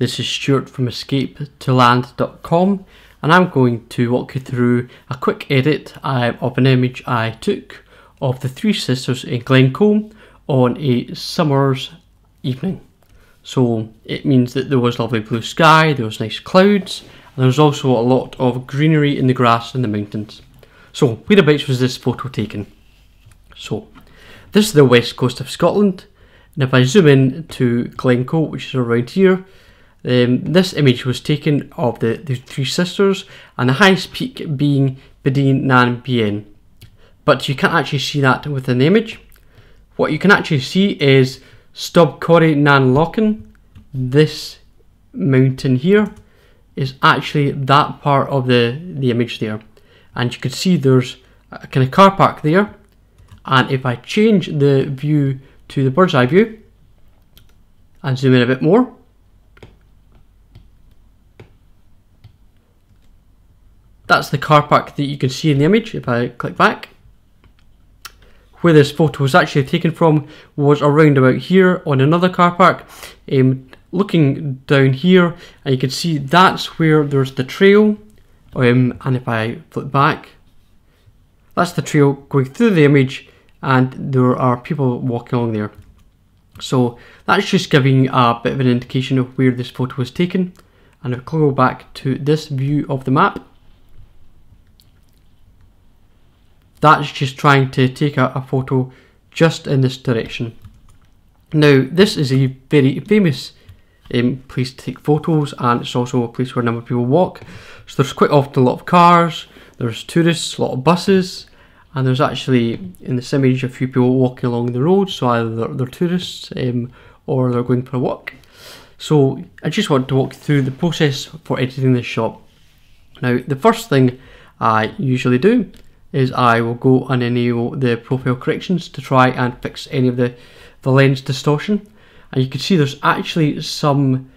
This is Stuart from escapetoland.com, and I'm going to walk you through a quick edit of an image I took of the three sisters in Glen Coe on a summer's evening. So it means that there was lovely blue sky, there was nice clouds, and there was also a lot of greenery in the grass and the mountains. So whereabouts was this photo taken? So this is the west coast of Scotland, and if I zoom in to Glen Coe, which is around here, this image was taken of the three sisters, and the highest peak being Bidin Nan Bien. But you can't actually see that within the image. What you can actually see is Stub Corrie Nan Lochen. This mountain here is actually that part of the image there. And you can see there's a kind of car park there. And if I change the view to the bird's eye view and zoom in a bit more, that's the car park that you can see in the image. If I click back, where this photo was actually taken from was around about here on another car park. Looking down here, and you can see that's where there's the trail, and if I flip back, that's the trail going through the image, and there are people walking along there. So that's just giving a bit of an indication of where this photo was taken. And if I go back to this view of the map, that's just trying to take a photo just in this direction. Now, this is a very famous place to take photos, and it's also a place where a number of people walk. So there's quite often a lot of cars, there's tourists, a lot of buses, and there's actually, in this image, a few people walking along the road, so either they're tourists or they're going for a walk. So I just want to walk through the process for editing this shot. Now, the first thing I usually do is I will go and enable the profile corrections to try and fix any of the lens distortion. And you can see there's actually some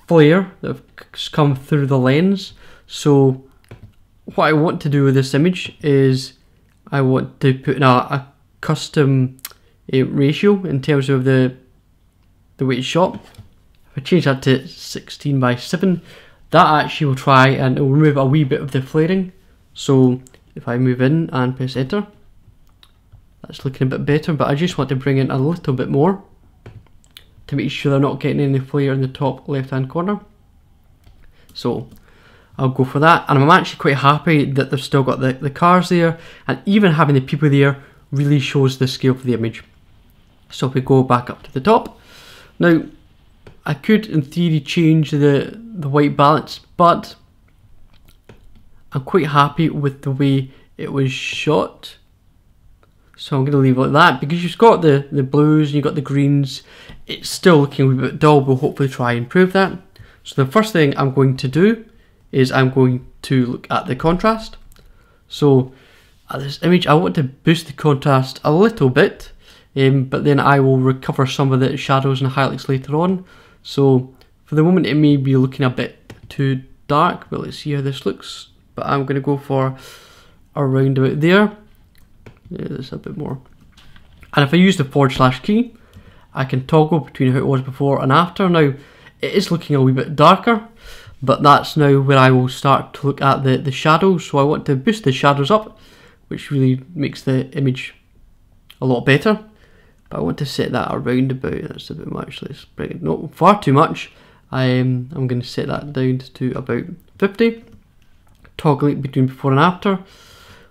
flare that has come through the lens. So what I want to do with this image is I want to put in a custom ratio in terms of the way it's shot. If I change that to 16:7, that actually will try and it will remove a wee bit of the flaring. So if I move in and press enter, that's looking a bit better, but I just want to bring in a little bit more to make sure they're not getting any flare in the top left hand corner. So I'll go for that, and I'm actually quite happy that they've still got the cars there, and even having the people there really shows the scale for the image. So if we go back up to the top, now I could in theory change the white balance, but I'm quite happy with the way it was shot. So I'm going to leave it like that, because you've got the blues and you've got the greens. It's still looking a wee bit dull. We'll hopefully try and improve that. So the first thing I'm going to do is I'm going to look at the contrast. So at this image, I want to boost the contrast a little bit, but then I will recover some of the shadows and highlights later on. So for the moment, it may be looking a bit too dark, but let's see how this looks. But I'm going to go for around about there. Yeah, there's a bit more. And if I use the / key, I can toggle between how it was before and after. Now, it is looking a wee bit darker, but that's now where I will start to look at the shadows. So I want to boost the shadows up, which really makes the image a lot better. But I want to set that around about, that's a bit much. Let's bring it, not far too much. I'm going to set that down to about 50. Toggle it between before and after.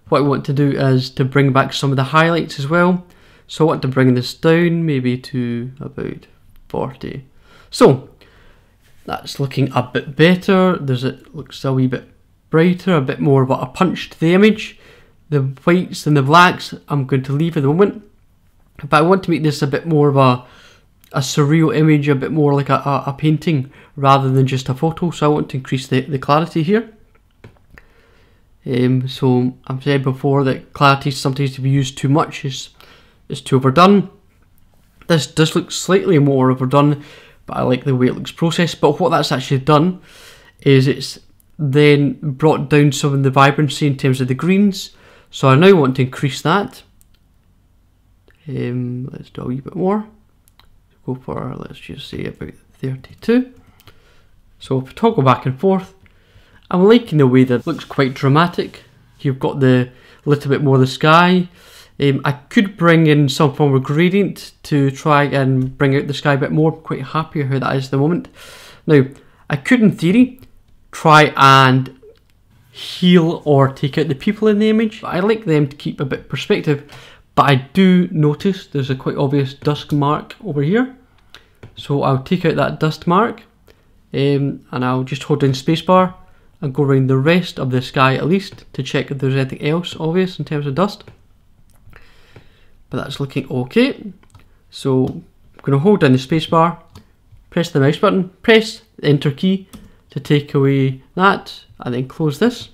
What I want to do is to bring back some of the highlights as well. So I want to bring this down maybe to about 40. So that's looking a bit better. It looks a wee bit brighter, a bit more of a punch to the image. The whites and the blacks I'm going to leave at the moment. But I want to make this a bit more of a surreal image, a bit more like a painting rather than just a photo. So I want to increase the clarity here. So I've said before that clarity sometimes to be used too much is too overdone. This does look slightly more overdone, but I like the way it looks processed. But what that's actually done is it's then brought down some of the vibrancy in terms of the greens. So I now want to increase that. Let's do a wee bit more. Go for, let's just say about 32. So if I toggle back and forth, I'm liking the way that it looks quite dramatic. You've got the little bit more of the sky. I could bring in some form of gradient to try and bring out the sky a bit more. I'm quite happy how that is at the moment. Now, I could in theory try and heal or take out the people in the image. I like them to keep a bit of perspective, but I do notice there's a quite obvious dust mark over here. So I'll take out that dust mark and I'll just hold down spacebar and go around the rest of the sky at least to check if there's anything else obvious in terms of dust. But that's looking okay. So I'm going to hold down the spacebar, press the mouse button, press the enter key to take away that, and then close this.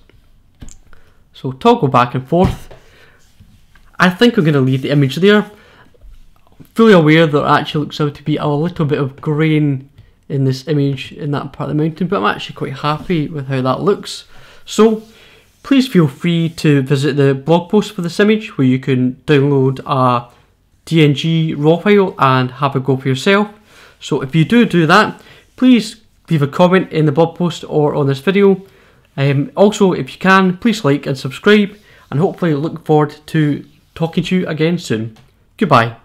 So toggle back and forth. I think I'm going to leave the image there. Fully aware that it actually looks out to be a little bit of grain in this image in that part of the mountain, but I'm actually quite happy with how that looks. So please feel free to visit the blog post for this image where you can download a DNG raw file and have a go for yourself. So if you do that, please leave a comment in the blog post or on this video. Also, if you can, please like and subscribe, and hopefully look forward to talking to you again soon. Goodbye.